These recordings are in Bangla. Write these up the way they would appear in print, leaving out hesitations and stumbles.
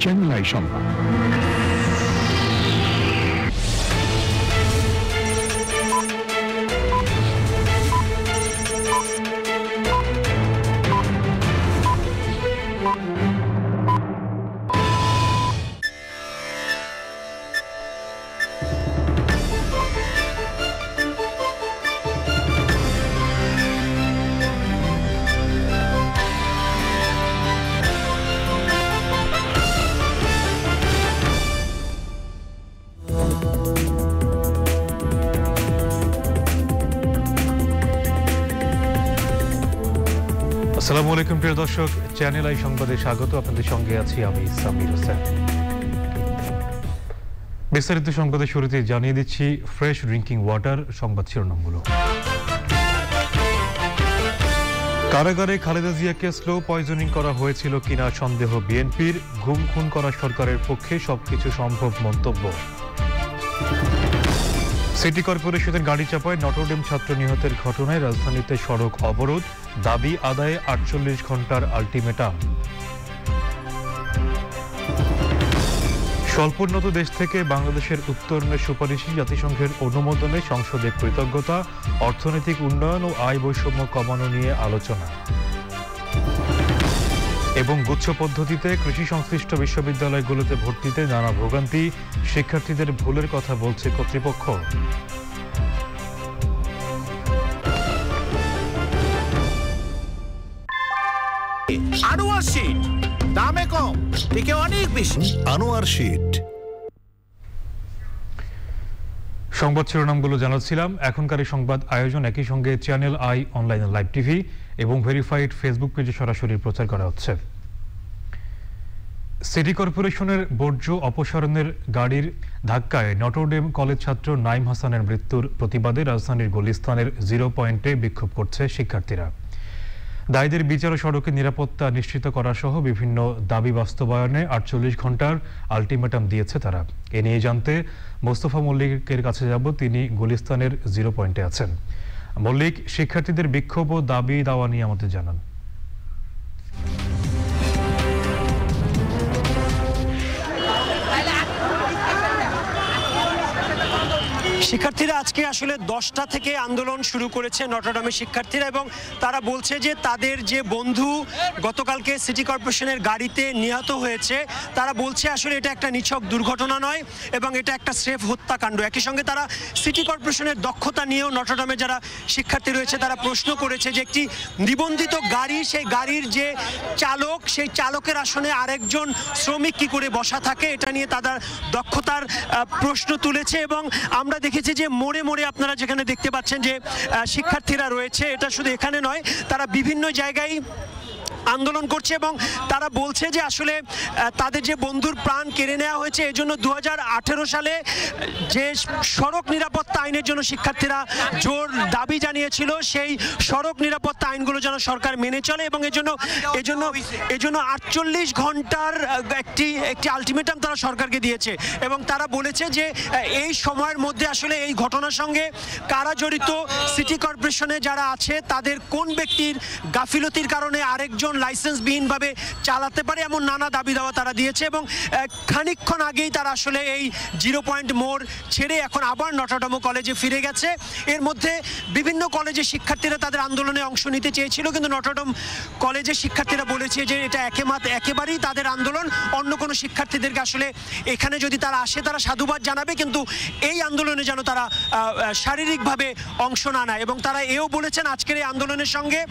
চ্যানেল আই সংবাদ। আসসালামু আলাইকুম প্রিয় দর্শক, চ্যানেল আই সংবাদে স্বাগত। আপনাদের সঙ্গে আছি আমি সামির হোসেন। বিস্তারিত সংবাদের শুরুতে জানিয়ে দিচ্ছি ফ্রেশ ড্রিঙ্কিং ওয়াটার সংবাদ শিরোনামগুলো। কারাগারে খালেদা জিয়াকে স্লো পয়জনিং করা হয়েছিল কিনা সন্দেহ বিএনপির, গুম খুন করা সরকারের পক্ষে সবকিছু সম্ভব মন্তব্য। সিটি কর্পোরেশনের গাড়ি চাপায় নটরডেম ছাত্র নিহতের ঘটনায় রাজধানীতে সড়ক অবরোধ, দাবি আদায়ে ৪৮ ঘন্টার আলটিমেটাম। স্বল্পোন্নত দেশ থেকে বাংলাদেশের উত্তরণের সুপারিশে জাতিসংঘের অনুমোদনে সংসদে কৃতজ্ঞতা, অর্থনৈতিক উন্নয়ন ও আয় বৈষম্য কমানো নিয়ে আলোচনা। এবং গুচ্ছ পদ্ধতিতে কৃষি সংশ্লিষ্ট বিশ্ববিদ্যালয়গুলোতে ভর্তিতে নানা ভোগান্তি, শিক্ষার্থীদের ভুলের কথা বলছে কর্তৃপক্ষ। আনোয়ার শীট দামে কম, থেকে অনেক বেশি। আনোয়ার শীট। সংবাদ শিরোনামগুলো জানাচ্ছিলাম। এখনকার এই সংবাদ আয়োজন একই সঙ্গে channel I online live TV এবং ভেরিফাইড ফেসবুক পেজে সরাসরি প্রচার করা হচ্ছে। সিটি কর্পোরেশনের বর্জ্য অপসারণের গাড়ির ধাক্কায় নটরডেম কলেজ ছাত্র নাইম হাসানের মৃত্যুর প্রতিবাদে রাজধানীর গুলিস্তানের 0 পয়েন্টে বিক্ষোভ করছে শিক্ষার্থীরা। দায়ীদের বিচার ও সড়কের নিরাপত্তা নিশ্চিত করা সহ বিভিন্ন দাবি বাস্তবায়নে ৪৮ ঘন্টার আলটিমেটাম দিয়েছে তারা। এ নিয়ে জানতে মোস্তফা মল্লিকের কাছে যাব, তিনি গুলিস্তানের 0 পয়েন্টে আছেন। মল্লিক, শিক্ষার্থীদের বিক্ষোভ ও দাবি দাওয়া নিয়ে আমাদের জানান। শিক্ষার্থীরা আজকে আসলে 10টা থেকে আন্দোলন শুরু করেছে নটরডেমের শিক্ষার্থীরা, এবং তারা বলছে যে তাদের যে বন্ধু গতকালকে সিটি কর্পোরেশনের গাড়িতে নিহত হয়েছে, তারা বলছে আসলে এটা একটা নিছক দুর্ঘটনা নয় এবং এটা একটা স্রেফ হত্যাকাণ্ড। একই সঙ্গে তারা সিটি কর্পোরেশনের দক্ষতা নিয়েও নটরডেমে যারা শিক্ষার্থী রয়েছে তারা প্রশ্ন করেছে যে একটি নিবন্ধিত গাড়ি, সেই গাড়ির যে চালক, সেই চালকের আসনে আরেকজন শ্রমিক কি করে বসা থাকে, এটা নিয়ে তাদের দক্ষতার প্রশ্ন তুলেছে। এবং আমরা দেখেছি যে মোড়ে মোড়ে আপনারা যেখানে দেখতে পাচ্ছেন যে শিক্ষার্থীরা রয়েছে, এটা শুধু এখানে নয়, তারা বিভিন্ন জায়গায় আন্দোলন করছে এবং তারা বলছে যে আসলে তাদের যে বন্ধুর প্রাণ কেড়ে নেওয়া হয়েছে, এজন্য 2018 সালে যে সড়ক নিরাপত্তা আইনের জন্য শিক্ষার্থীরা জোর দাবি জানিয়েছিল, সেই সড়ক নিরাপত্তা আইনগুলো যেন সরকার মেনে চলে এবং এজন্য 48 ঘন্টার একটি আলটিমেটাম তারা সরকারকে দিয়েছে। এবং তারা বলেছে যে এই সময়ের মধ্যে আসলে এই ঘটনার সঙ্গে কারা জড়িত, সিটি কর্পোরেশনে যারা আছে তাদের কোন ব্যক্তির গাফিলতির কারণে আরেকজন লাইসেন্সবিহীনভাবে চালাতে পারে, এমন নানা দাবি দাওয়া তারা দিয়েছে। এবং খানিকক্ষণ আগেই তারা আসলে এই 0 পয়েন্ট মোড় ছেড়ে এখন আবার নটরডেম কলেজে ফিরে গেছে। এর মধ্যে বিভিন্ন কলেজের শিক্ষার্থীরা তাদের আন্দোলনে অংশ নিতে চেয়েছিল, কিন্তু নটরডেম কলেজের শিক্ষার্থীরা বলেছে যে এটা একেবারেই তাদের আন্দোলন, অন্য কোনো শিক্ষার্থীদেরকে আসলে এখানে যদি তারা আসে তারা সাধুবাদ জানাবে, কিন্তু এই আন্দোলনে যেন তারা শারীরিকভাবে অংশ না নেয়। এবং তারা এও বলেছেন আজকের এই আন্দোলনের সঙ্গে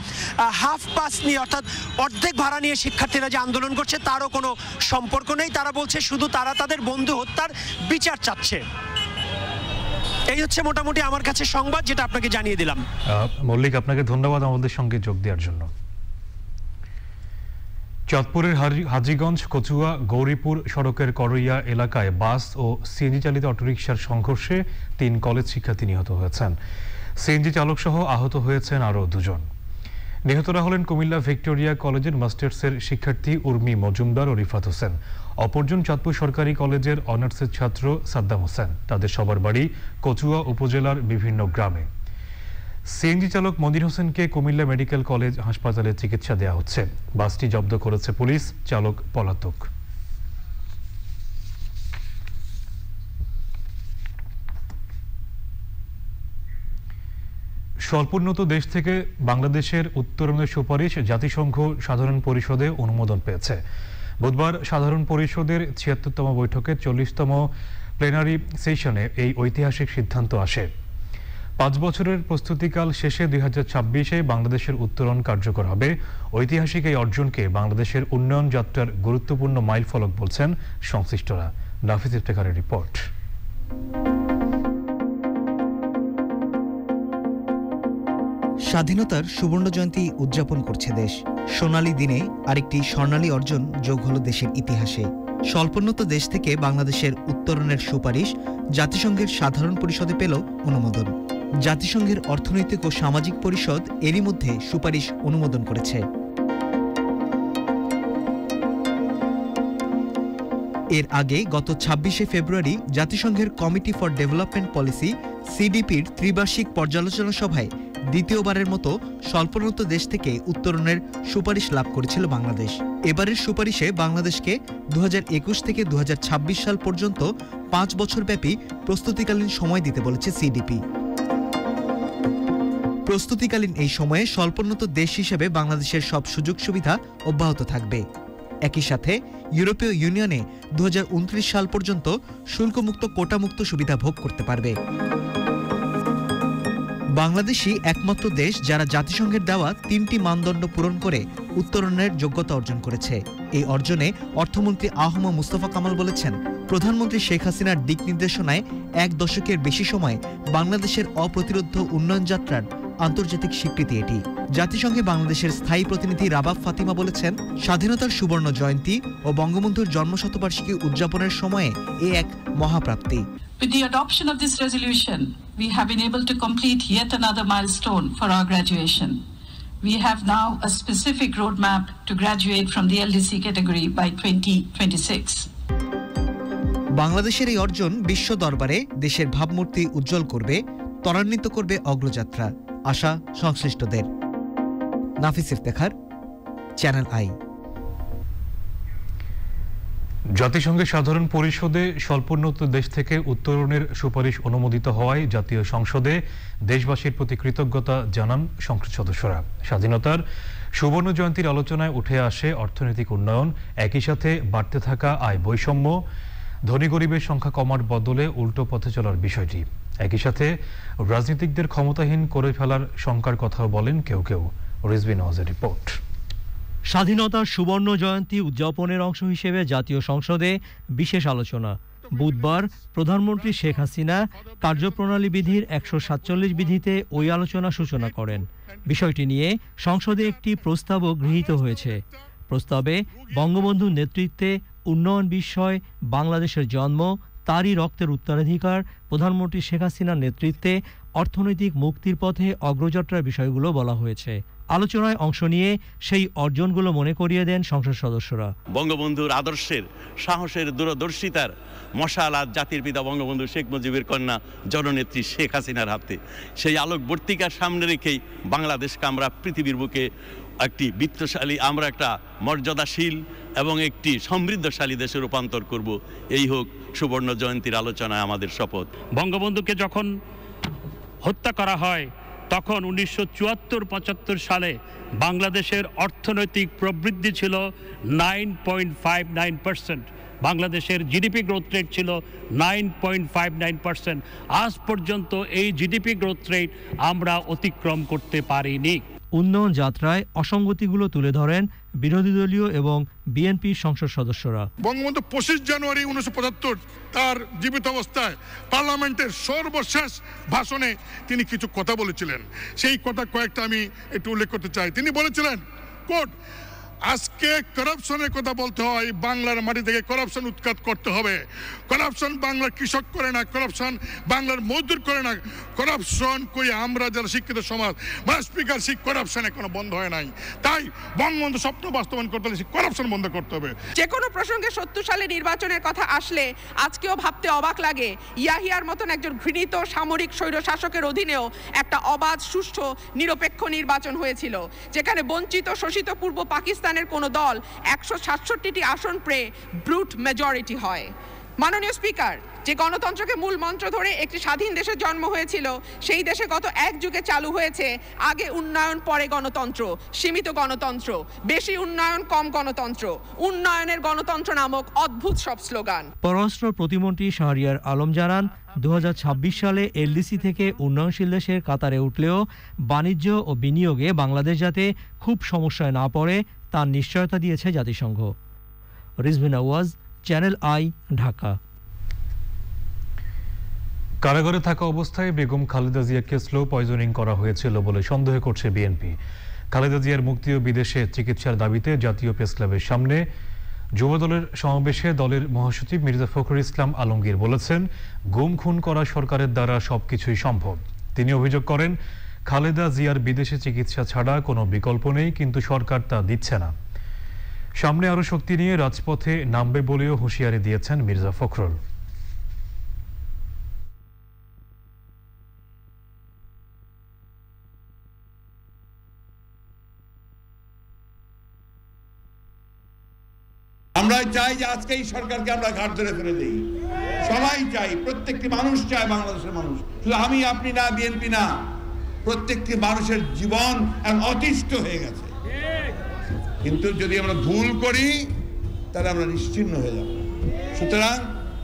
হাফ পাস নিয়ে, অর্থাৎ অর্ধেক ভাড়া নিয়ে শিক্ষার্থীরা যে আন্দোলন করছে তারও কোনো সম্পর্ক নেই। তারা বলছে শুধু তারা তাদের বন্ধু হত্যার বিচার চাচ্ছে। এই হচ্ছে মোটামুটি আমার কাছে সংবাদ, যেটা আপনাকে জানিয়ে দিলাম। মল্লিক, আপনাকে ধন্যবাদ আমাদের সঙ্গে যোগ দেওয়ার জন্য। চাঁদপুরের হাজীগঞ্জ কচুয়া গৌরীপুর সড়কের করইয়া এলাকায় বাস ও সিএনজি চালিত অটোরিকশার সংঘর্ষে 3 কলেজ শিক্ষার্থী নিহত হয়েছেন। সিএনজি চালক সহ আহত হয়েছেন আরও 2 জন। নিহতরা হলেন কুমিল্লা ভিক্টোরিয়া কলেজের মাস্টার্সের শিক্ষার্থী উর্মি মজুমদার ও রিফাত হোসেন। অপরজন চাঁদপুর সরকারি কলেজের অনার্সের ছাত্র সাদ্দাম হোসেন। তাদের সবার বাড়ি কচুয়া উপজেলার বিভিন্ন গ্রামে। সিএনজি চালক মনির হোসেনকে কুমিল্লা মেডিকেল কলেজ হাসপাতালে চিকিৎসা দেওয়া হচ্ছে। বাসটি জব্দ করেছে পুলিশ, চালক পলাতক। স্বল্পোন্নত দেশ থেকে বাংলাদেশের উত্তরণের সুপারিশ জাতিসংঘ সাধারণ পরিষদে অনুমোদন পেয়েছে। বুধবার সাধারণ পরিষদের ৭৬তম বৈঠকে ৪০তম প্লেনারি সেশনে এই ঐতিহাসিক সিদ্ধান্ত আসে। ৫ বছরের প্রস্তুতিকাল শেষে ২০২৬-এ বাংলাদেশের উত্তরণ কার্যকর হবে। ঐতিহাসিক এই অর্জনকে বাংলাদেশের উন্নয়ন যাত্রার গুরুত্বপূর্ণ মাইলফলক বলছেন সংশ্লিষ্টরা। নাফিস ইফতেখারের রিপোর্ট। স্বাধীনতার সুবর্ণ জয়ন্তী উদযাপন করছে দেশ। সোনালী দিনে আরেকটি স্বর্ণালী অর্জন যোগ হলো দেশের ইতিহাসে। স্বল্পোন্নত দেশ থেকে বাংলাদেশের উত্তরণের সুপারিশ জাতিসংঘের সাধারণ পরিষদে পেল অনুমোদন। জাতিসংঘের অর্থনৈতিক ও সামাজিক পরিষদ এরই মধ্যে সুপারিশ অনুমোদন করেছে। এর আগে গত ২৬শে ফেব্রুয়ারি জাতিসংঘের কমিটি ফর ডেভেলপমেন্ট পলিসি সিডিপির ত্রিবার্ষিক পর্যালোচনা সভায় দ্বিতীয়বারের মতো স্বল্পোন্নত দেশ থেকে উত্তরণের সুপারিশ লাভ করেছিল বাংলাদেশ। এবারের সুপারিশে বাংলাদেশকে ২০২১ থেকে ২০২৬ সাল পর্যন্ত ৫ বছরব্যাপী প্রস্তুতিকালীন সময় দিতে বলেছে সিডিপি। প্রস্তুতিকালীন এই সময়ে স্বল্পোন্নত দেশ হিসেবে বাংলাদেশের সব সুযোগ সুবিধা অব্যাহত থাকবে। একই সাথে ইউরোপীয় ইউনিয়নে ২০২৯ সাল পর্যন্ত শুল্কমুক্ত কোটামুক্ত সুবিধা ভোগ করতে পারবে। বাংলাদেশই একমাত্র দেশ যারা জাতিসংঘের দেওয়া ৩টি মানদণ্ড পূরণ করে উত্তরণের যোগ্যতা অর্জন করেছে। এই অর্জনে অর্থমন্ত্রী আহম মুস্তফা কামাল বলেছেন, প্রধানমন্ত্রী শেখ হাসিনার দিক নির্দেশনায় ১ দশকের বেশি সময় বাংলাদেশের অপ্রতিরোধ্য উন্নয়ন যাত্রার আন্তর্জাতিক স্বীকৃতি এটি। জাতিসংঘে বাংলাদেশের স্থায়ী প্রতিনিধি রাবাব ফাতিমা বলেছেন, স্বাধীনতার সুবর্ণ জয়ন্তী ও বঙ্গবন্ধুর জন্মশতবার্ষিকী উদযাপনের সময়ে এ এক মহাপ্রাপ্তি। With the adoption of this resolution, we have been able to complete yet another milestone for our graduation. We have now a specific roadmap to graduate from the LDC category by 2026. বাংলাদেশের এই অর্জন বিশ্ব দরবারে দেশের ভাবমূর্তি উজ্জ্বল করবে, ত্বরান্বিত করবে অগ্রযাত্রা, আশা সংশ্লিষ্টদের। নাফিস ইফতেখার, চ্যানেল আই। জাতিসংঘের সাধারণ পরিষদে স্বল্পোন্নত দেশ থেকে উত্তরণের সুপারিশ অনুমোদিত হওয়ায় জাতীয় সংসদে দেশবাসীর প্রতি কৃতজ্ঞতা জানান সংসদ সদস্যরা। স্বাধীনতার সুবর্ণ জয়ন্তীর আলোচনায় উঠে আসে অর্থনৈতিক উন্নয়ন, একই সাথে বাড়তে থাকা আয় বৈষম্য, ধনী গরিবের সংখ্যা কমার বদলে উল্টো পথে চলার বিষয়টি। একই সাথে রাজনীতিকদের ক্ষমতাহীন করে ফেলার শঙ্কার কথাও বলেন কেউ কেউ। রিজভী নওয়াজের রিপোর্ট। স্বাধীনতার সুবর্ণ জয়ন্তী উদযাপনের অংশ হিসেবে জাতীয় সংসদে বিশেষ আলোচনা। বুধবার প্রধানমন্ত্রী শেখ হাসিনা কার্যপ্রণালী বিধির ১৪৭ বিধিতে ওই আলোচনা সূচনা করেন। বিষয়টি নিয়ে সংসদে একটি প্রস্তাবও গৃহীত হয়েছে। প্রস্তাবে বঙ্গবন্ধুর নেতৃত্বে উন্নয়ন বিষয়, বাংলাদেশের জন্ম, তারই রক্তের উত্তরাধিকার, প্রধানমন্ত্রী শেখ হাসিনার নেতৃত্বে অর্থনৈতিক মুক্তির পথে অগ্রযাত্রার বিষয়গুলো বলা হয়েছে। আলোচনায় অংশ নিয়ে সেই অর্জনগুলো মনে করিয়ে দেন সংসদ সদস্যরা। বঙ্গবন্ধুর আদর্শের, সাহসের, দূরদর্শিতার মশাল আজ জাতির পিতা বঙ্গবন্ধু শেখ মুজিবের কন্যা জননেত্রী শেখ হাসিনার হাতে। সেই আলোকবর্তিকার সামনে রেখেই বাংলাদেশকে আমরা পৃথিবীর বুকে একটি বিত্তশালী, আমরা একটা মর্যাদাশীল এবং একটি সমৃদ্ধশালী দেশে রূপান্তর করব। এই হোক সুবর্ণ জয়ন্তীর আলোচনায় আমাদের শপথ। বঙ্গবন্ধুকে যখন হত্যা করা হয় তখন 1974-75 সালে বাংলাদেশের অর্থনৈতিক প্রবৃদ্ধি ছিল 9.59%। বাংলাদেশের জিডিপি গ্রোথ রেট ছিল 9.59%। আজ পর্যন্ত এই জিডিপি গ্রোথ রেট আমরা অতিক্রম করতে পারিনি। উন্নয়ন যাত্রায় অসঙ্গতিগুলো তুলে ধরেন বিরোধী দলীয় এবং বিএনপির সংসদ সদস্যরা। বঙ্গবন্ধু 25 জানুয়ারি 1975 তার জীবিত অবস্থায় পার্লামেন্টের সর্বশেষ ভাষণে তিনি কিছু কথা বলেছিলেন। সেই কথা কয়েকটা আমি একটু উল্লেখ করতে চাই। তিনি বলেছিলেন, কোট, আজকে করাপশনের কথা বলতে হয়, বাংলার মাটি থেকে করাপশন উৎখাত করতে হবে। করাপশন বাংলার কৃষক করে না, করাপশন বাংলার মজদুর করে না, করাপশন করি আমরা যারা শিক্ষিত সমাজ। স্পিকার, সেই করাপশন এখনো বন্ধ হয় নাই। তাই বঙ্গবন্ধু স্বপ্ন বাস্তবায়ন করতে হলে সেই করাপশন বন্ধ করতে হবে। যে কোনো প্রসঙ্গে 70 সালে নির্বাচনের কথা আসলে আজকেও ভাবতে অবাক লাগে, ইয়াহিয়ার মতন একজন ঘৃণিত সামরিক স্বৈরশাসকের অধীনেও একটা অবাধ, সুষ্ঠু, নিরপেক্ষ নির্বাচন হয়েছিল, যেখানে বঞ্চিত শোষিত পূর্ব পাকিস্তানের কোনো দল 167টি আসন পেয়ে ব্রুট মেজরিটি হয়। মাননীয় স্পিকার, যে গণতন্ত্রকে মূল মন্ত্র ধরে একটি স্বাধীন দেশের জন্ম হয়েছিল, সেই দেশে গত এক যুগে চালু হয়েছে আগে উন্নয়ন পরে গণতন্ত্র, সীমিত গণতন্ত্র, বেশি উন্নয়ন কম গণতন্ত্র, উন্নয়নের গণতন্ত্র নামক অদ্ভুত সব স্লোগান। পররাষ্ট্র প্রতিমন্ত্রী শাহরিয়ার আলম জানান, 2026 সালে এলডিসি থেকে উন্নয়নশীল দেশের কাতারে উঠলেও বাণিজ্য ও বিনিয়োগে বাংলাদেশ যাতে খুব সমস্যায় না পড়ে তার নিশ্চয়তা দিয়েছে জাতিসংঘ। রিজভিনা ওয়াজ, চ্যানেল আই, ঢাকা। কারাগারে থাকা অবস্থায় বেগম খালেদা জিয়াকে স্লো পয়জনিং করা হয়েছিল বলে সন্দেহ করছে বিএনপি। খালেদা জিয়ার মুক্তি ও বিদেশে চিকিৎসার দাবিতে জাতীয় প্রেসক্লাবের সামনে যুবদলের সমাবেশে দলের মহাসচিব মির্জা ফখরুল ইসলাম আলমগীর বলেছেন, গুম খুন করা সরকারের দ্বারা সবকিছুই সম্ভব। তিনি অভিযোগ করেন, খালেদা জিয়ার বিদেশে চিকিৎসা ছাড়া কোনো বিকল্প নেই, কিন্তু সরকার তা দিচ্ছে না। সামনে আরো শক্তি নিয়ে রাজপথে নামবে বলেও হুঁশিয়ারি দিয়েছেন মির্জা ফখরুল। আমরা চাই যে আজকে এই সরকারকে আমরা ঘাট ধরে ফেলে দিই। সবাই চাই, প্রত্যেকটি মানুষ চায়, বাংলাদেশের মানুষ, শুধু আমি আপনি না, বিএনপি না, প্রত্যেকটি মানুষের জীবন অতিষ্ঠ হয়ে গেছে। কিন্তু যদি আমরা ভুল করি তাহলে আমরা নিশ্চিহ্ন হয়ে যাব। সুতরাং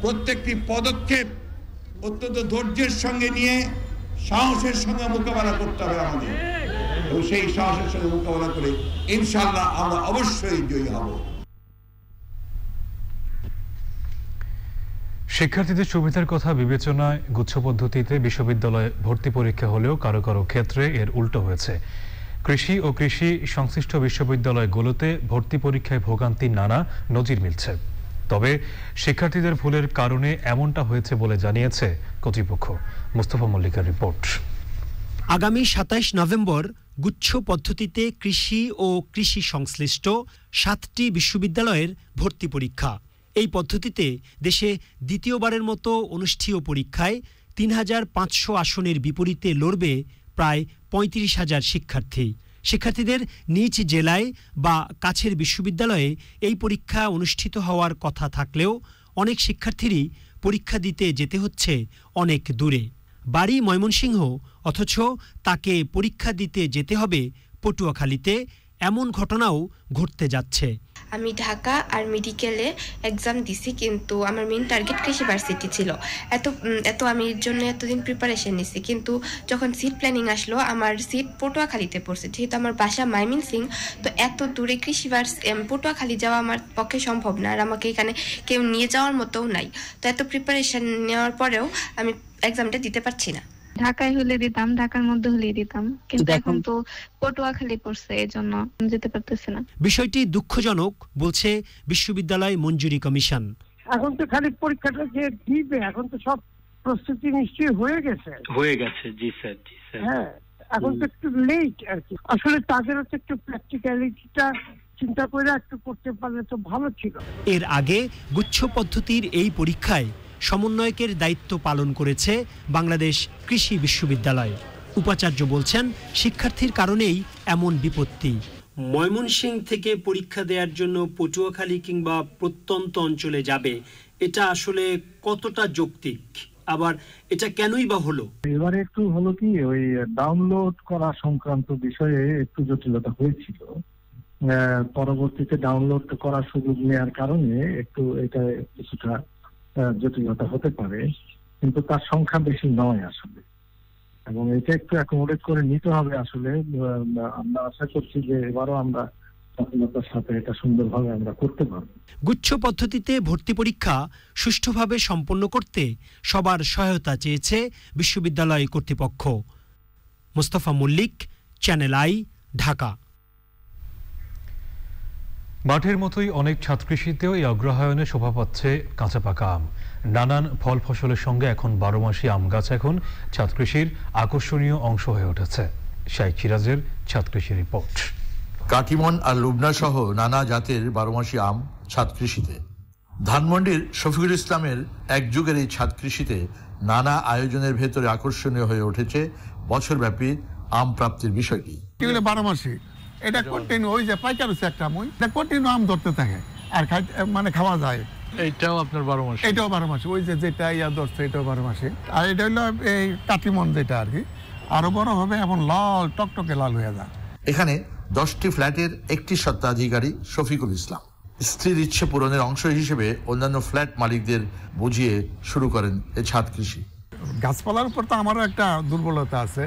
প্রত্যেকটি পদক্ষেপ অত্যন্ত ধৈর্যের সঙ্গে নিয়ে সাহসের সঙ্গে মোকাবেলা করতে হবে আমাদের, এবং সেই সাহসের সঙ্গে মোকাবেলা করে ইনশাআল্লাহ আমরা অবশ্যই জয়ী হব। শিক্ষার্থীদের সুবিধার কথা বিবেচনায় গুচ্ছ পদ্ধতিতে বিশ্ববিদ্যালয়ে ভর্তি পরীক্ষা হলেও কারো কারো ক্ষেত্রে এর উল্টো হয়েছে। কৃষি ও কৃষি সংশ্লিষ্ট বিশ্ববিদ্যালয়গুলোতে ভর্তি পরীক্ষায় ভোগান্তির নানা নজির মিলছে। তবে শিক্ষার্থীদের ভুলের কারণে এমনটা হয়েছে বলে জানিয়েছে কর্তৃপক্ষ। মুস্তফা মল্লিকের রিপোর্ট। আগামী 27 নভেম্বর গুচ্ছ পদ্ধতিতে কৃষি ও কৃষি সংশ্লিষ্ট 7টি বিশ্ববিদ্যালয়ের ভর্তি পরীক্ষা। এই পদ্ধতিতে দেশে দ্বিতীয়বারের মতো অনুষ্ঠেয় পরীক্ষায় ৩৫০০ আসনের বিপরীতে লড়বে প্রায় ৩৫,০০০ শিক্ষার্থী। শিক্ষার্থীদের নিজ জেলায় বা কাছের বিশ্ববিদ্যালয়ে এই পরীক্ষা অনুষ্ঠিত হওয়ার কথা থাকলেও অনেক শিক্ষার্থীরই পরীক্ষা দিতে যেতে হচ্ছে অনেক দূরে। বাড়ি ময়মনসিংহ, অথচ তাকে পরীক্ষা দিতে যেতে হবে পটুয়াখালীতে। এমন ঘটনাও ঘটতে যাচ্ছে। আমি ঢাকা আর মেডিকেলে এক্সাম দিছি, কিন্তু আমার মেইন টার্গেট কৃষি ভার্সিটি ছিল। এত আমি এর জন্য এতদিন প্রিপারেশন নিছি, কিন্তু যখন সিট প্ল্যানিং আসলো আমার সিট পটুয়াখালীতে পড়ছে। যেহেতু আমার বাসা ময়মনসিংহ, তো এত দূরে পটুয়াখালী যাওয়া আমার পক্ষে সম্ভব না, আর আমাকে এখানে কেউ নিয়ে যাওয়ার মতোও নাই। তো এত প্রিপারেশন নেওয়ার পরেও আমি এক্সামটা দিতে পারছি না। ঢাকায় হলে দিতাম, ঢাকার মধ্যে হলেই দিতাম, কিন্তু এখন তো পটুয়াখালী পড়ছে, এজন্য যেতে পারতেছি না। বিষয়টি দুঃখজনক বলছে বিশ্ববিদ্যালয় মঞ্জুরি কমিশন। এখন তো খালি পরীক্ষাটা যে দিবে, এখন তো সব প্রস্তুতি নিশ্চয়ই হয়ে গেছে। জি স্যার। হ্যাঁ, এখন তো একটু লেট আর কি। আসলে তাদের হচ্ছে একটু প্র্যাকটিক্যালিটিটা চিন্তা করে একটু করতে পারলে তো ভালো ছিল। এর আগে গুচ্ছ পদ্ধতির এই পরীক্ষায় সমন্বয়কের দায়িত্ব পালন করেছে বাংলাদেশ কৃষি বিশ্ববিদ্যালয়। উপাচার্য বলছেন, শিক্ষার্থীর কারণেই এমন বিপত্তি। ময়মনসিংহ থেকে পরীক্ষা দেওয়ার জন্য পটুয়াখালী কিংবা প্রত্যন্ত অঞ্চলে যাবে, এটা আসলে কতটা যৌক্তিক? আবার এটা কেনই বা হলো? এবারে একটু হলো কি, ওই ডাউনলোড করা সংক্রান্ত বিষয়ে একটু জটিলতা হয়েছিল। পরবর্তীতে ডাউনলোড করার সুযোগ নেওয়ার কারণে একটু এটা কিছুটা জটিলতা হতে পারে, কিন্তু তার সংখ্যা বেশি নয় আসলে, এবং এটা একটু অ্যাকোমোডেট করে নিতে হবে। আসলে আমরা আশা করছি যে এবারও আমরা সফলতার সাথে এটা সুন্দরভাবে আমরা করতে পারবো। গুচ্ছ পদ্ধতিতে ভর্তি পরীক্ষা সুষ্ঠুভাবে সম্পন্ন করতে সবার সহায়তা চেয়েছে বিশ্ববিদ্যালয় কর্তৃপক্ষ। Mustafa Mallick, Channel i, Dhaka. মাঠের মতোই অনেক ছাদকৃষিতেও এই অগ্রহায়ণে শোভা পাচ্ছে কাঁচা পাকা আম। নানান ফল ফসলের সঙ্গে এখন 12 মাসি আম গাছ এখন ছাদকৃষির আকর্ষণীয় অংশ হয়ে উঠেছে। শাইখ সিরাজের ছাদকৃষি রিপোর্ট। কাটিমন আর লুবনা সহ নানা জাতের 12 মাসি আম ছাদকৃষিতে। ধানমন্ডির শফিকুল ইসলামের এক যুগের এই ছাদকৃষিতে নানা আয়োজনের ভেতরে আকর্ষণীয় হয়ে উঠেছে বছরব্যাপী আম প্রাপ্তির বিষয়টি। 12 মাসি এটা কন্টিনিউ, ওই যে পাইকার হচ্ছে একটা এটা কন্টিনিউ আম ধরতে থাকে আর খাওয়া যায়। এইটাও আপনার 12 মাসে? এটাও 12 মাসে, ওই যেটা ইয়া ধরছে এটাও 12 মাসে। আর এটা হলো এই কাটিমন যেটা আর কি, আরো বড় হবে, এমন লাল টকটকে লাল হয়ে যায়। এখানে 10টি ফ্ল্যাটের একটি স্বত্বাধিকারী শফিকুল ইসলাম। স্ত্রীর ইচ্ছে পূরণের অংশ হিসেবে অন্যান্য ফ্ল্যাট মালিকদের বুঝিয়ে শুরু করেন এই ছাদ কৃষি। গাছপালার উপর তো আমারও একটা দুর্বলতা আছে।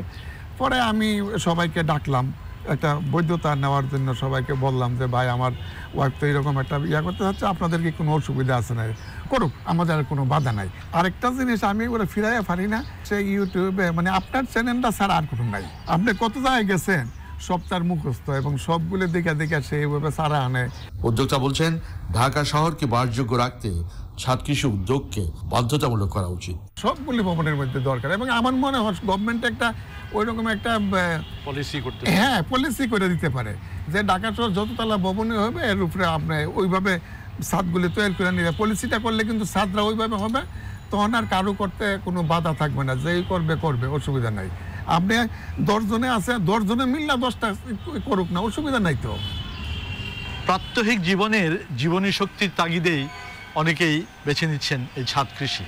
পরে আমি সবাইকে ডাকলাম একটা বৈধতা নেওয়ার জন্য, সবাইকে বললাম যে ভাই আমার ওয়াইফ তো এরকম একটা ইয়া করতে হচ্ছে, আপনাদের কি কোনো অসুবিধা আছে না, করুক, আমাদের কোনো বাধা নাই। আরেকটা জিনিস আমি ওরা ফিরাইয়া পারি না, সেই ইউটিউবে মানে আপনার চ্যানেলটা ছাড়া আর কোনো নাই। আপনি কত জায়গায় গেছেন সব তার মুখস্থ, এবং সবগুলো দেখে দেখে সেইভাবে সারা আনে। উদ্যোক্তা বলছেন ঢাকা শহরকে বাসযোগ্য রাখতে ছাদ কৃষি উদ্যোগকে বাধ্যতামূলক করা উচিত। সবগুলি ভবনের মধ্যে দরকার, এবং আমার মনে হয় গভর্নমেন্ট একটা ওই রকম একটা পলিসি করতে, হ্যাঁ পলিসি করে দিতে পারে যে ঢাকা শহর যততলা ভবনে হবে এর উপরে আপনি ওইভাবে ছাদগুলি তৈরি করে নিবে। পলিসিটা করলে কিন্তু ছাদরা ওইভাবে হবে, তখন আর কারো করতে কোনো বাধা থাকবে না, যেই করবে করবে, অসুবিধা নাই। আপনি 10 জনে আছে, 10 জনে মিললে 10টা করুক না, অসুবিধা নাই তো। প্রাত্যহিক জীবনের জীবনী শক্তির তাগিদেই অনেকেই বেছে নিচ্ছেন এই ছাদ কৃষি।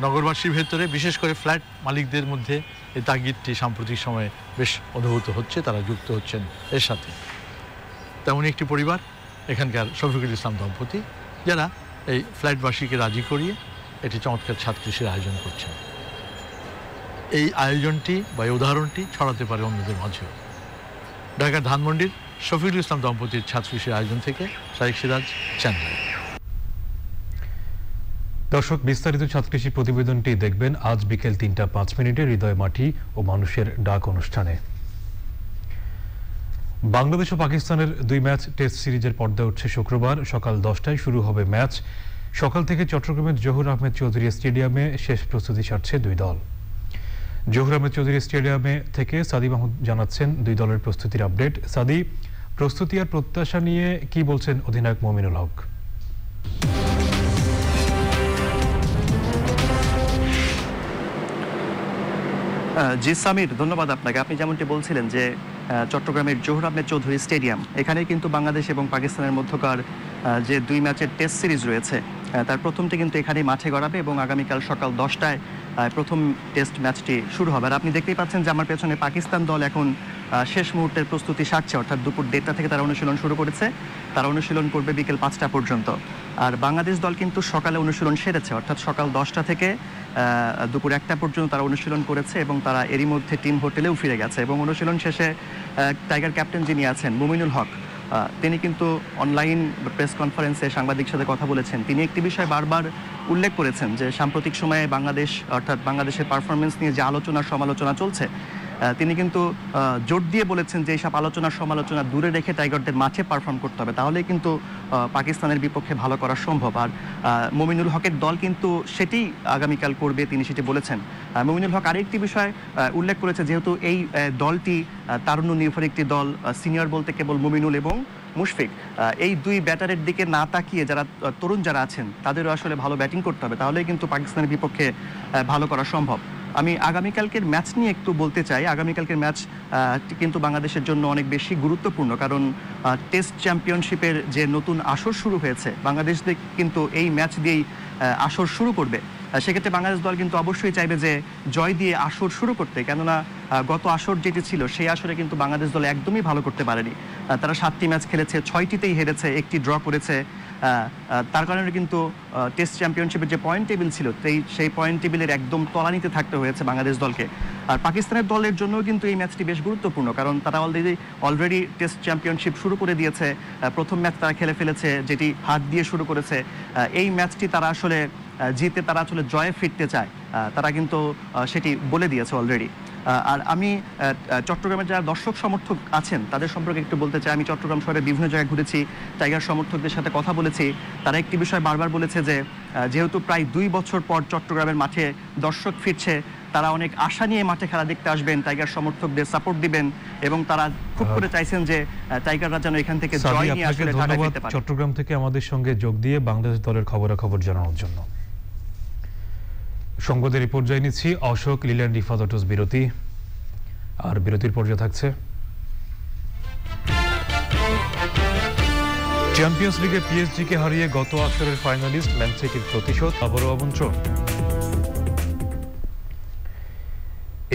নগরবাসীর ভেতরে বিশেষ করে ফ্ল্যাট মালিকদের মধ্যে এই তাগিদটি সাম্প্রতিক সময়ে বেশ অনুভূত হচ্ছে, তারা যুক্ত হচ্ছেন এর সাথে। তেমনই একটি পরিবার এখানকার শফিকুল ইসলাম দম্পতি, যারা এই ফ্ল্যাটবাসীকে রাজি করিয়ে এটি চমৎকার ছাদ কৃষির আয়োজন করছেন। এই আয়োজনটি বা এই উদাহরণটি ছড়াতে পারে অন্যদের মাঝেও। ঢাকার ধানমন্ডির শফিকুল ইসলাম দম্পতির ছাদ কৃষির আয়োজন থেকে শাইখ সিরাজ, চ্যানেল। দর্শক, বিস্তারিত ছাদ কৃষি প্রতিবেদনটি দেখবেন আজ বিকেল 3টা 5 হৃদয় মাটি ও মানুষের ডাক অনুষ্ঠানে। বাংলাদেশ ও পাকিস্তানের 2 ম্যাচ টেস্ট সিরিজের পর্দা উঠছে শুক্রবার সকাল 10টায় শুরু হবে ম্যাচ। সকাল থেকে চট্টগ্রামের জহুর আহমেদ চৌধুরী স্টেডিয়ামে শেষ প্রস্তুতি সারছে 2 দল। জহুর আহমেদ চৌধুরী স্টেডিয়ামে থেকে সাদি মাহমুদ জানাচ্ছেন 2 দলের প্রস্তুতির আপডেট। সাদি, প্রস্তুতি আর প্রত্যাশা নিয়ে কি বলছেন অধিনায়ক মমিনুল হক? জি সামির, ধন্যবাদ আপনাকে। আপনি যেমনটি বলছিলেন যে চট্টগ্রামের জহুর আহমেদ চৌধুরী স্টেডিয়াম, এখানে কিন্তু বাংলাদেশ এবং পাকিস্তানের মধ্যকার যে 2 ম্যাচের টেস্ট সিরিজ রয়েছে তার প্রথমটি কিন্তু এখানেই মাঠে গড়াবে এবং আগামীকাল সকাল 10টায় প্রথম টেস্ট ম্যাচটি শুরু হবে। আর আপনি দেখতেই পাচ্ছেন যে আমার পেছনে পাকিস্তান দল এখন শেষ মুহূর্তের প্রস্তুতি সারছে, অর্থাৎ দুপুর 1:30 থেকে তারা অনুশীলন শুরু করেছে। তারা অনুশীলন করবে বিকেল 5টা পর্যন্ত। আর বাংলাদেশ দল কিন্তু সকালে অনুশীলন সেরেছে, অর্থাৎ সকাল 10টা থেকে দুপুর 1টা পর্যন্ত তারা অনুশীলন করেছে এবং তারা এরই মধ্যে টিম হোটেলেও ফিরে গেছে। এবং অনুশীলন শেষে টাইগার ক্যাপ্টেন যিনি আছেন মুমিনুল হক, তিনি কিন্তু অনলাইন প্রেস কনফারেন্সে সাংবাদিকদের সাথে কথা বলেছেন। তিনি একটি বিষয় বারবার উল্লেখ করেছেন যে সাম্প্রতিক সময়ে বাংলাদেশ, অর্থাৎ বাংলাদেশের পারফরমেন্স নিয়ে যে আলোচনা সমালোচনা চলছে, তিনি কিন্তু জোর দিয়ে বলেছেন যে এইসব আলোচনা সমালোচনা দূরে রেখে টাইগারদের মাঠে পারফর্ম করতে হবে, তাহলেই কিন্তু পাকিস্তানের বিপক্ষে ভালো করা সম্ভব। আর মমিনুল হকের দল কিন্তু সেটি আগামীকাল করবে, তিনি সেটি বলেছেন। মমিনুল হক আরেকটি বিষয় উল্লেখ করেছে, যেহেতু এই দলটি তারুণ্য নির্ভর একটি দল, সিনিয়র বলতে কেবল মমিনুল এবং মুশফিক, এই 2 ব্যাটারের দিকে না তাকিয়ে যারা তরুণ যারা আছেন তাদেরও আসলে ভালো ব্যাটিং করতে হবে, তাহলেই কিন্তু পাকিস্তানের বিপক্ষে ভালো করা সম্ভব। আমি আগামীকালকের ম্যাচ নিয়ে একটু বলতে চাই। আগামীকালকের ম্যাচ কিন্তু বাংলাদেশের জন্য অনেক বেশি গুরুত্বপূর্ণ, কারণ টেস্ট চ্যাম্পিয়নশিপের যে নতুন আসর শুরু হয়েছে, বাংলাদেশ কিন্তু এই ম্যাচ দিয়েই আসর শুরু করবে। সেক্ষেত্রে বাংলাদেশ দল কিন্তু অবশ্যই চাইবে যে জয় দিয়ে আসর শুরু করতে, কেননা গত আসর যেটি ছিল সেই আসরে কিন্তু বাংলাদেশ দল একদমই ভালো করতে পারেনি। তারা 7টি ম্যাচ খেলেছে, 6টিতেই হেরেছে, 1টি ড্র করেছে। তার কারণে কিন্তু টেস্ট চ্যাম্পিয়নশিপের যে পয়েন্ট টেবিল ছিল সেই পয়েন্ট টেবিলের একদম তলানিতে থাকতে হয়েছে বাংলাদেশ দলকে। আর পাকিস্তানের দলের জন্য কিন্তু এই ম্যাচটি বেশ গুরুত্বপূর্ণ, কারণ তারা অলরেডি টেস্ট চ্যাম্পিয়নশিপ শুরু করে দিয়েছে। প্রথম ম্যাচ তারা খেলে ফেলেছে, যেটি হাত দিয়ে শুরু করেছে। এই ম্যাচটি তারা আসলে জিতে তারা আসলে জয়ে ফিরতে চায়, তারা কিন্তু সেটি বলে দিয়েছে অলরেডি। আর আমি চট্টগ্রামের যারা দর্শক সমর্থক আছেন তাদের সম্পর্কে একটু বলতে চাই। আমি চট্টগ্রাম শহরে বিভিন্ন জায়গায় ঘুরেছি, টাইগার সমর্থকদের সাথে কথা বলেছি। তারা একটি বিষয় বারবার বলেছে যে যেহেতু প্রায় 2 বছর পর চট্টগ্রামের মাঠে দর্শক ফিরছে, তারা অনেক আশা নিয়ে মাঠে খেলা দেখতে আসবেন, টাইগার সমর্থকদের সাপোর্ট দিবেন এবং তারা খুব করে চাইছেন যে টাইগাররা যেন এখান থেকে জয় নিয়ে আসলে ঢাকায় ফিরতে পারে। চট্টগ্রাম থেকে আমাদের সঙ্গে যোগ দিয়ে বাংলাদেশ দলের খবরাখবর জানানোর জন্য। সংবাদের রিপোর্ট জানিয়ে নিচ্ছি অশোক, লিল্যান্ড, রিফাত অটোস বিরতি। আর বিরতির পর্যায়ে থাকছে চ্যাম্পিয়ন্স লিগে পিএসজিকে হারিয়ে গত আসরের ফাইনালিস্ট ম্যান সিটির প্রতিশোধ আবারও আমন্ত্রণ।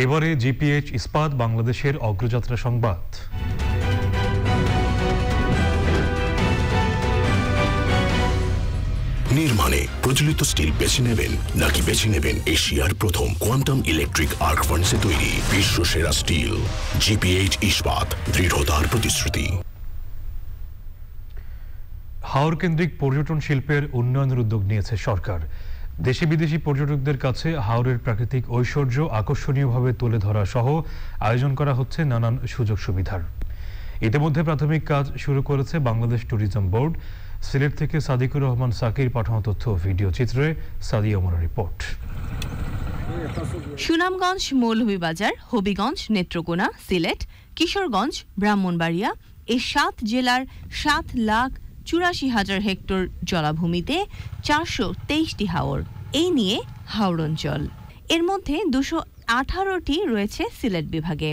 এবারে জিপিএইচ ইস্পাত বাংলাদেশের অগ্রযাত্রা সংবাদ। নির্মাণে প্রচলিত স্টিল বেছে নেবেন নাকি বেছে নেবেন এশিয়ার প্রথম কোয়ান্টাম ইলেকট্রিক আর্ক ফার্নেসে তৈরি বিশ্ব সেরা স্টিল। জিপিএইচ ইস্পাত, দৃঢ়তার প্রতিশ্রুতি। হাওর কেন্দ্রিক পর্যটন শিল্পের উন্নয়নের উদ্যোগ নিয়েছে সরকার। দেশি বিদেশি পর্যটকদের কাছে হাওরের প্রাকৃতিক ঐশ্বর্য আকর্ষণীয়ভাবে তুলে ধরা সহ আয়োজন করা হচ্ছে নানান সুযোগ সুবিধার। ইতিমধ্যে প্রাথমিক কাজ শুরু করেছে বাংলাদেশ ট্যুরিজম বোর্ড। সিলেট থেকে সাদিকুর রহমান সাকির পাঠানো তথ্য ভিডিও চিত্রে সাদিয়া ওমরের রিপোর্ট। সুনামগঞ্জ, মৌলভীবাজার, হবিগঞ্জ, নেত্রকোনা, সিলেট, কিশোরগঞ্জ, ব্রাহ্মণবাড়িয়া এই ৭ জেলার ৭,৮৪,০০০ হেক্টর জলাভূমিতে ৪২৩টি হাওর। এই নিয়ে হাওর অঞ্চল। এর মধ্যে ২১৮টি রয়েছে সিলেট বিভাগে।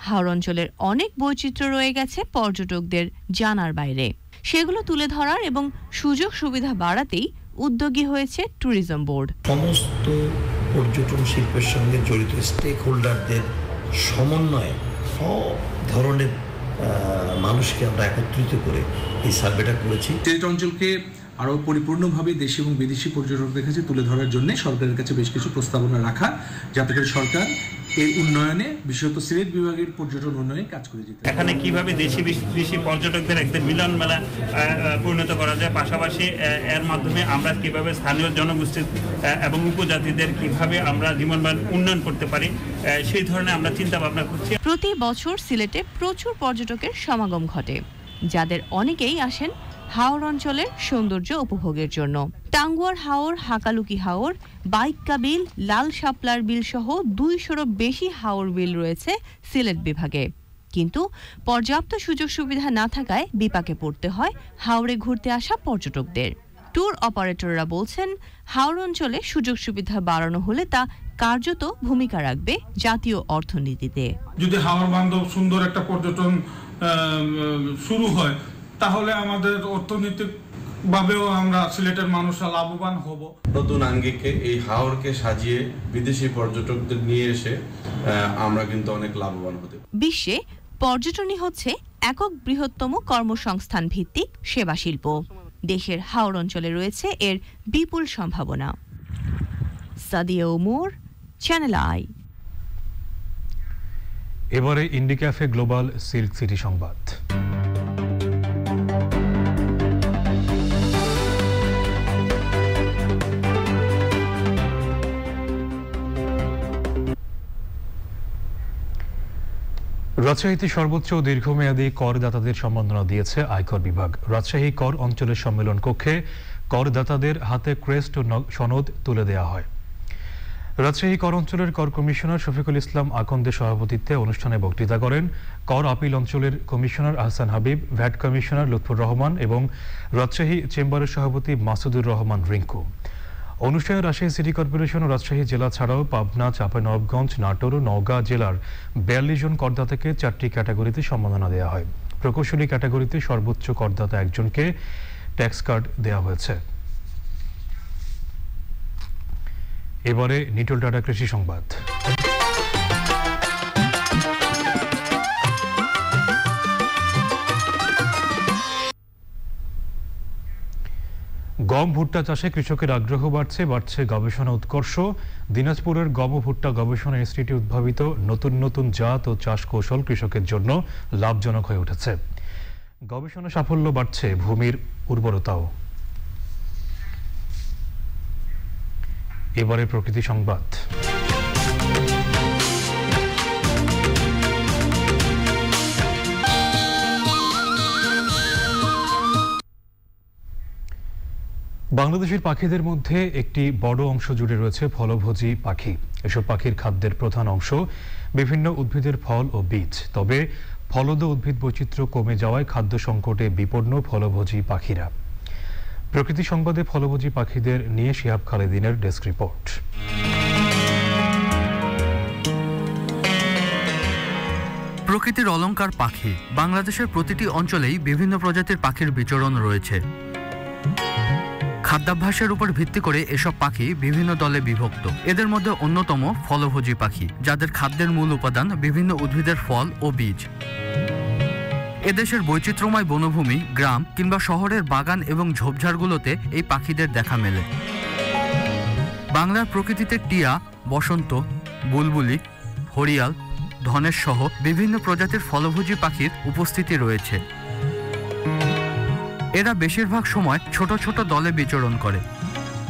হাওর অঞ্চলের অনেক বৈচিত্র্য রয়ে গেছে পর্যটকদের জানার বাইরে। সেগুলো তুলে ধরার এবং সুযোগ সুবিধা বাড়াতেই উদ্যোগী হয়েছে ট্যুরিজম বোর্ড। সমস্ত পর্যটন শিল্পের সঙ্গে জড়িত স্টেক হোল্ডারদের সমন্বয়ে সব ধরনের মানুষকে আমরা একত্রিত করে এই সার্ভেটা করেছি। সিলেট অঞ্চলকে আরও পরিপূর্ণভাবে দেশি এবং বিদেশি পর্যটকদের কাছে তুলে ধরার জন্য সরকারের কাছে বেশ কিছু প্রস্তাবনা রাখা, যাতে করে সরকার এই উন্নয়নে, বিশেষত সিলেট বিভাগের পর্যটন উন্নয়নে কাজ করে যেতে। এখানে কিভাবে দেশি বিদেশি পর্যটকদের একটা মিলন মেলা পরিণত করা যায়, পাশাপাশি এর মাধ্যমে আমরা কিভাবে স্থানীয় জনগোষ্ঠী এবং উপজাতিদের কিভাবে আমরা জীবনমান উন্নয়ন করতে পারি, সেই ধরনের আমরা চিন্তা ভাবনা করছি। প্রতি বছর সিলেটে প্রচুর পর্যটকের সমাগম ঘটে, যাদের অনেকেই আসেন হাওর অঞ্চলের সৌন্দর্য উপভোগের জন্য। টাঙ্গুয়ার হাওর, হাকালুকি হাওর, বাইক্কা বিল, লাল শাপলার বিল সহ ২০০-রও বেশি হাওর বিল রয়েছে সিলেট বিভাগে। কিন্তু পর্যাপ্ত সুযোগ সুবিধা না থাকায় বিপাকে পড়তে হয় হাওরে ঘুরতে আসা পর্যটকদের। ট্যুর অপারেটররা বলছেন, হাওর অঞ্চলে সুযোগ সুবিধা বাড়ানো হলে তা কার্যত ভূমিকা রাখবে জাতীয় অর্থনীতিতে। যদি হাওর বান্ধব সুন্দর একটা পর্যটন শুরু হয়, তাহলে আমাদের অর্থনৈতিক ভাবেও আমরা সিলেটের মানুষরা লাভবান হব। নতুন আঙ্গিকে এই হাওরকে সাজিয়ে বিদেশি পর্যটকদের নিয়ে এসে আমরা কিন্তু অনেক লাভবান হতে। বিশ্বে পর্যটনই হচ্ছে একক বৃহত্তম কর্মসংস্থান ভিত্তিক সেবা শিল্প। দেশের হাওর অঞ্চলে রয়েছে এর বিপুল সম্ভাবনা। Sadia Omar, channel I. এবারে ইন্ডিক্যাফে গ্লোবাল সিল্ক সিটি সংবাদ। রাজশাহীতে সর্বোচ্চ দীর্ঘমেয়াদী করদাতাদের সম্মাননা দিয়েছে আয়কর বিভাগ। রাজশাহী কর অঞ্চলের সম্মেলন কক্ষে করদাতাদের হাতে ক্রেস্ট ও সনদ তুলে দেওয়া হয়। রাজশাহী কর অঞ্চলের কর কমিশনার শফিকুল ইসলাম আকন্দের সভাপতিত্বে অনুষ্ঠানে বক্তৃতা করেন কর আপিল অঞ্চলের commissioner Ahsan Habib, VAT commissioner Lutfur Rahman এবং রাজশাহী চেম্বারের সভাপতি মাসুদুর রহমান রিঙ্কু। অনুষ্ঠানে রাজশাহী সিটি কর্পোরেশন ও রাজশাহী জেলা ছাড়াও পাবনা, চাঁপাইনবাবগঞ্জ, নাটোর ও নওগাঁ জেলার ৪২ জন করদাতাকে ৪টি ক্যাটাগরিতে সম্মাননা দেওয়া হয়। প্রকৌশলী ক্যাটাগরিতে সর্বোচ্চ করদাতা একজনকে ট্যাক্স কার্ড দেওয়া হয়েছে। এবারে নিটল টাটা কৃষি সংবাদ। গম ভুট্টা চাষে কৃষকের আগ্রহ বাড়ছে গবেষণা উৎকর্ষ। দিনাজপুরের গম ভুট্টা গবেষণা ইনস্টিটিউট উদ্ভাবিত নতুন নতুন জাত ও চাষ কৌশল কৃষকের জন্য লাভজনক হয়ে উঠেছে। গবেষণা সাফল্য বাড়ছে ভূমির উর্বরতাও। এবারে প্রকৃতি সংবাদ। বাংলাদেশের পাখিদের মধ্যে একটি বড় অংশ জুড়ে রয়েছে ফলভোজী পাখি। এসব পাখির খাদ্যের প্রধান অংশ বিভিন্ন উদ্ভিদের ফল ও বীজ। তবে ফলদ উদ্ভিদ বৈচিত্র্য কমে যাওয়ায় খাদ্য সংকটে বিপন্ন ফলভোজী পাখিরা। প্রকৃতি সংবাদে ফলভোজী পাখিদের নিয়ে শিহাব খালেদিনের ডেস্ক রিপোর্ট। প্রকৃতির অলংকার পাখি। বাংলাদেশের প্রতিটি অঞ্চলেই বিভিন্ন প্রজাতির পাখির বিচরণ রয়েছে। খাদ্যাভ্যাসের উপর ভিত্তি করে এসব পাখি বিভিন্ন দলে বিভক্ত। এদের মধ্যে অন্যতম ফলভোজী পাখি, যাদের খাদ্যের মূল উপাদান বিভিন্ন উদ্ভিদের ফল ও বীজ। এদেশের বৈচিত্র্যময় বনভূমি, গ্রাম কিংবা শহরের বাগান এবং ঝোপঝাড়গুলোতে এই পাখিদের দেখা মেলে। বাংলার প্রকৃতিতে টিয়া, বসন্ত, বুলবুলি, হরিয়াল, ধনেশ সহ বিভিন্ন প্রজাতির ফলভোজী পাখির উপস্থিতি রয়েছে। এরা বেশিরভাগ সময় ছোট ছোট দলে বিচরণ করে।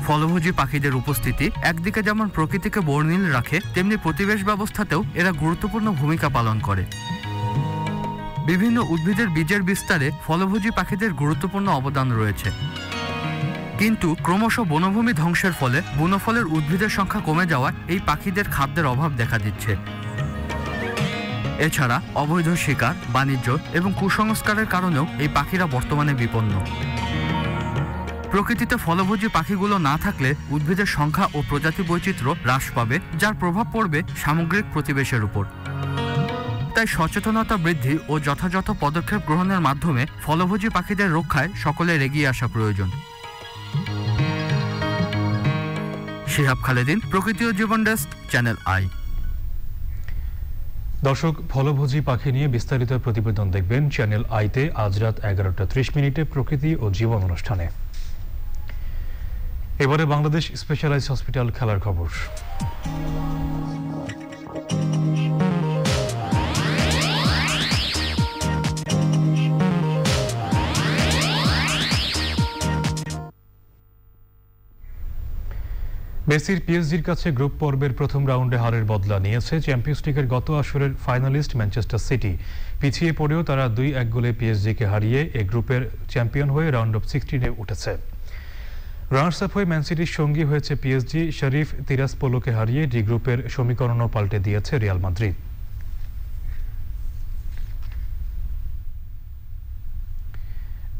ফলভোজী পাখিদের উপস্থিতি একদিকে যেমন প্রকৃতিকে বর্ণিল রাখে, তেমনি পরিবেশ ব্যবস্থাতেও এরা গুরুত্বপূর্ণ ভূমিকা পালন করে। বিভিন্ন উদ্ভিদের বীজের বিস্তারে ফলভোজী পাখিদের গুরুত্বপূর্ণ অবদান রয়েছে। কিন্তু ক্রমশ বনভূমি ধ্বংসের ফলে বনফলের উদ্ভিদের সংখ্যা কমে যাওয়ায় এই পাখিদের খাদ্যের অভাব দেখা দিচ্ছে। এছাড়া অবৈধ শিকার, বাণিজ্য এবং কুসংস্কারের কারণেও এই পাখিরা বর্তমানে বিপন্ন। প্রকৃতিতে ফলভোজী পাখিগুলো না থাকলে উদ্ভিদের সংখ্যা ও প্রজাতি বৈচিত্র্য হ্রাস পাবে, যার প্রভাব পড়বে সামগ্রিক পরিবেশের উপর। তাই সচেতনতা বৃদ্ধি ও যথাযথ পদক্ষেপ গ্রহণের মাধ্যমে ফলভোজী পাখিদের রক্ষায় সকলের এগিয়ে আসা প্রয়োজন। শিহাব খালেদিন, প্রকৃতি ও জীবন ডেস্ক, চ্যানেল আই। দর্শক, ফলভোজী পাখি নিয়ে বিস্তারিত প্রতিবেদন দেখবেন চ্যানেল আইতে আজ রাত 11:30 প্রকৃতি ও জীবন অনুষ্ঠানে। এবারে বাংলাদেশ স্পেশালাইজ হসপিটাল খেলার খবর। মেসির পিএসজির কাছে গ্রুপ পর্বের প্রথম রাউন্ডে হারের বদলা নিয়েছে চ্যাম্পিয়ন্স লিগের গত আসরের ফাইনালিস্ট ম্যানচেস্টার সিটি। পিছিয়ে পড়েও তারা 2-1 গোলে পিএসজিকে হারিয়ে এ গ্রুপের চ্যাম্পিয়ন হয়ে রাউন্ড অফ 16-এ উঠেছে। রানার্স আপ হয়ে ম্যান সিটির সঙ্গী হয়েছে পিএসজি। শরীফ তিরাসপোলোকে হারিয়ে ডি গ্রুপের সমীকরণও পাল্টে দিয়েছে রিয়াল মাদ্রিদ।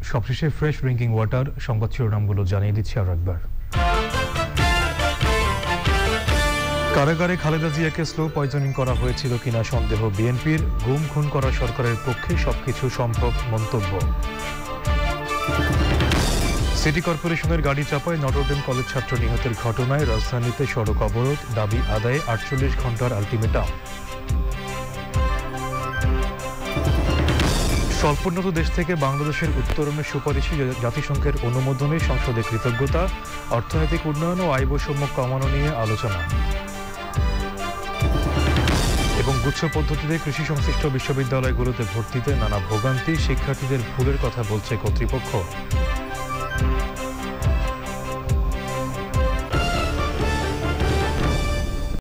সবশেষে ফ্রেশ ড্রিঙ্কিং ওয়াটার সংবাদ শিরোনামগুলো জানিয়ে দিচ্ছি আরো একবার। কারাগারে খালেদা জিয়াকে স্লো পয়জনিং করা হয়েছিল কিনা সন্দেহ বিএনপির। গুম খুন করা সরকারের পক্ষে সবকিছু সম্ভব মন্তব্য। সিটি কর্পোরেশনের গাড়ি চাপায় নটরডেম কলেজ ছাত্র নিহতের ঘটনায় রাজধানীতে সড়ক অবরোধ, দাবি আদায়ে 48 ঘন্টার আলটিমেটাম। স্বল্পোন্নত দেশ থেকে বাংলাদেশের উত্তরণের সুপারিশে জাতিসংঘের অনুমোদনে সংসদে কৃতজ্ঞতা। অর্থনৈতিক উন্নয়ন ও আয় বৈষম্য কমানো নিয়ে আলোচনা। এবং গুচ্ছ পদ্ধতিতে কৃষি সংশ্লিষ্ট বিশ্ববিদ্যালয়গুলোতে ভর্তিতে নানা ভোগান্তি, শিক্ষার্থীদের ভুলের কথা বলছে কর্তৃপক্ষ।